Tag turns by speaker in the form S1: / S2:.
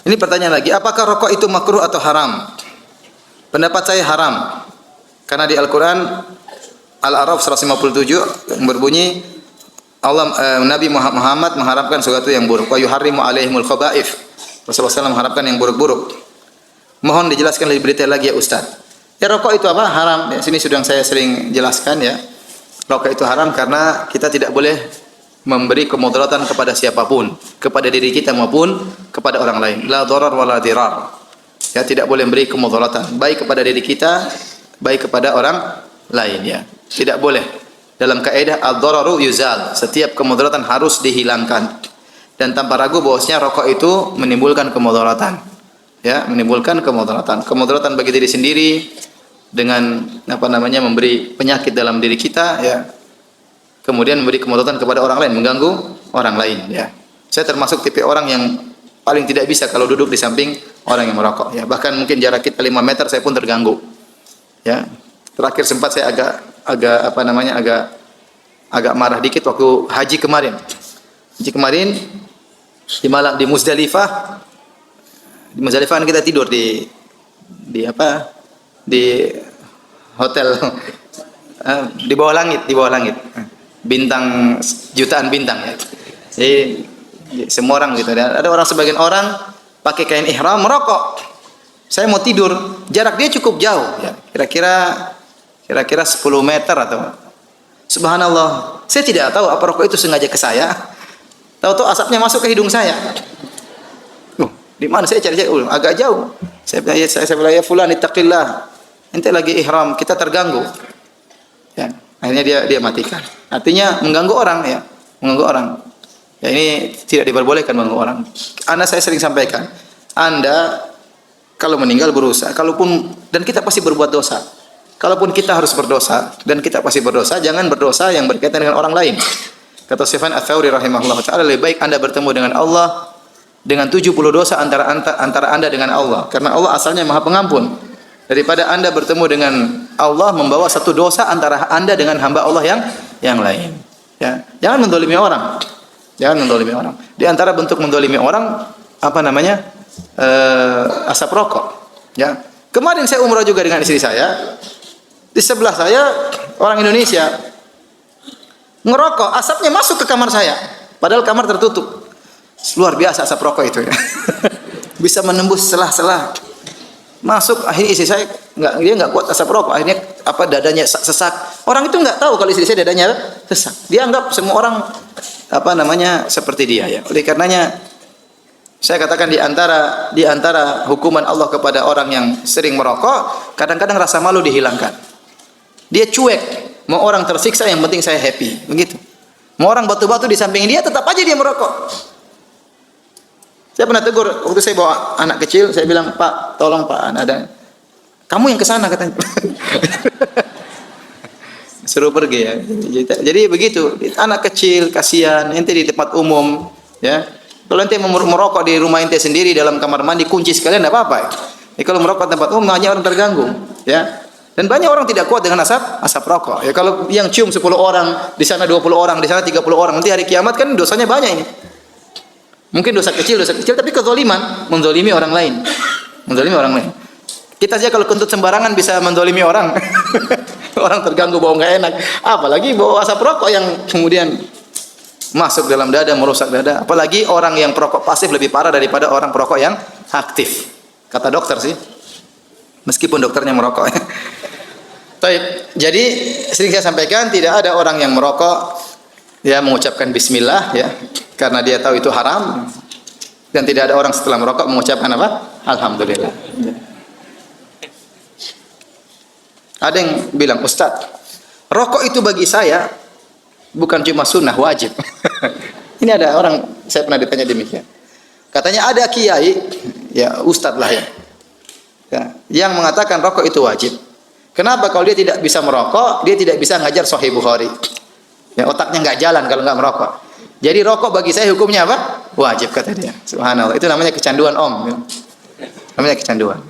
S1: Ini pertanyaan lagi, apakah rokok itu makruh atau haram? Pendapat saya haram. Karena di Al-Quran Al-A'raf 157 berbunyi Nabi Muhammad mengharapkan sesuatu yang buruk. Wa yuharrimu alaihimul khaba'ith. Rasulullah SAW mengharapkan yang buruk-buruk. Mohon dijelaskan lebih detail lagi ya Ustaz. Ya rokok itu apa? Haram. Ya, sini sudah saya sering jelaskan ya. Rokok itu haram karena kita tidak boleh memberi kemudaratan kepada siapapun, kepada diri kita maupun kepada orang lain. La dharar wa la dirar. Ya, tidak boleh memberi kemudaratan baik kepada diri kita, baik kepada orang lain ya. Tidak boleh. Dalam kaidah ad-dhararu yuzal. Setiap kemudaratan harus dihilangkan. Dan tanpa ragu bahwasanya rokok itu menimbulkan kemudaratan. Ya, menimbulkan kemudaratan. Kemudaratan bagi diri sendiri dengan memberi penyakit dalam diri kita ya. Kemudian memberi kemudaratan kepada orang lain, mengganggu orang lain ya. Saya termasuk tipe orang yang paling tidak bisa kalau duduk di samping orang yang merokok ya. Bahkan mungkin jarak kita 5 meter saya pun terganggu. Ya. Terakhir sempat saya agak marah dikit waktu haji kemarin. Haji kemarin di Muzdalifah. Di Muzdalifah kita tidur di hotel di bawah langit. Bintang jutaan bintang ya. Jadi semua orang gitu. Ada sebagian orang pakai kain ihram merokok. Saya mau tidur, jarak dia cukup jauh ya. Kira-kira 10 meter atau subhanallah. Saya tidak tahu apa rokok itu sengaja ke saya. Tahu-tahu asapnya masuk ke hidung saya. Di mana saya cari agak jauh. Saya bilang ya fulan ittaqillah. Ente lagi ihram, kita terganggu. Ya, akhirnya dia matikan. Artinya mengganggu orang ya, mengganggu orang. Ya ini tidak diperbolehkan mengganggu orang. Saya sering sampaikan, Anda kalau meninggal berusaha, dan kita pasti berbuat dosa. Kalaupun kita harus berdosa dan kita pasti berdosa, jangan berdosa yang berkaitan dengan orang lain. Kata Sufyan Ats-Tsauri rahimahullah taala, lebih baik Anda bertemu dengan Allah dengan 70 dosa antara Anda dengan Allah, karena Allah asalnya Maha Pengampun. Daripada Anda bertemu dengan Allah membawa satu dosa antara Anda dengan hamba Allah yang lain. Ya, jangan mendolimi orang. Jangan mendolimi orang. Di antara bentuk mendolimi orang asap rokok. Ya. Kemarin saya umrah juga dengan istri saya. Di sebelah saya orang Indonesia ngerokok, asapnya masuk ke kamar saya. Padahal kamar tertutup. Luar biasa asap rokok itu ya. Bisa menembus celah-celah. Masuk, akhirnya istri saya dia nggak kuat asap rokok, akhirnya dadanya sesak. Orang itu nggak tahu kalau istri saya dadanya sesak. Dia anggap semua orang seperti dia ya. Oleh karenanya saya katakan di antara hukuman Allah kepada orang yang sering merokok, kadang-kadang rasa malu dihilangkan. Dia cuek, mau orang tersiksa yang penting saya happy, begitu. Mau orang batu-batu di samping dia tetap aja dia merokok. Saya pernah tegur waktu saya bawa anak kecil, saya bilang, "Pak, tolong Pak, ada kamu yang ke sana," katanya. Suruh pergi ya. Jadi begitu, anak kecil kasihan, ente di tempat umum, ya. Kalau ente merokok di rumah ente sendiri dalam kamar mandi kunci sekalian enggak apa-apa. Kalau merokok tempat umum hanya orang terganggu, ya. Dan banyak orang tidak kuat dengan asap rokok. Ya kalau yang cium 10 orang, di sana 20 orang, di sana 30 orang, nanti hari kiamat kan dosanya banyak ini. Mungkin dosa kecil tapi kezaliman, menzalimi orang lain. Menzalimi orang lain. Kita saja kalau kentut sembarangan bisa menzalimi orang. Orang terganggu bau enggak enak, apalagi bau asap rokok yang kemudian masuk dalam dada, merusak dada. Apalagi orang yang perokok pasif lebih parah daripada orang perokok yang aktif. Kata dokter sih. Meskipun dokternya merokok. Baik, jadi sering saya sampaikan tidak ada orang yang merokok ya mengucapkan bismillah ya karena dia tahu itu haram, dan tidak ada orang setelah merokok mengucapkan apa? Alhamdulillah. Ada yang bilang, "Ustaz, rokok itu bagi saya bukan cuma sunnah, wajib." Ini ada orang, saya pernah ditanya demikian. Katanya ada kiai, ya ustadz lah ya, yang mengatakan rokok itu wajib. Kenapa? Kalau dia tidak bisa merokok, dia tidak bisa ngajar Sahih Bukhari. Ya, otaknya nggak jalan kalau nggak merokok. Jadi rokok bagi saya hukumnya apa? Wajib, kata dia. Subhanallah. Itu namanya kecanduan om. Namanya kecanduan.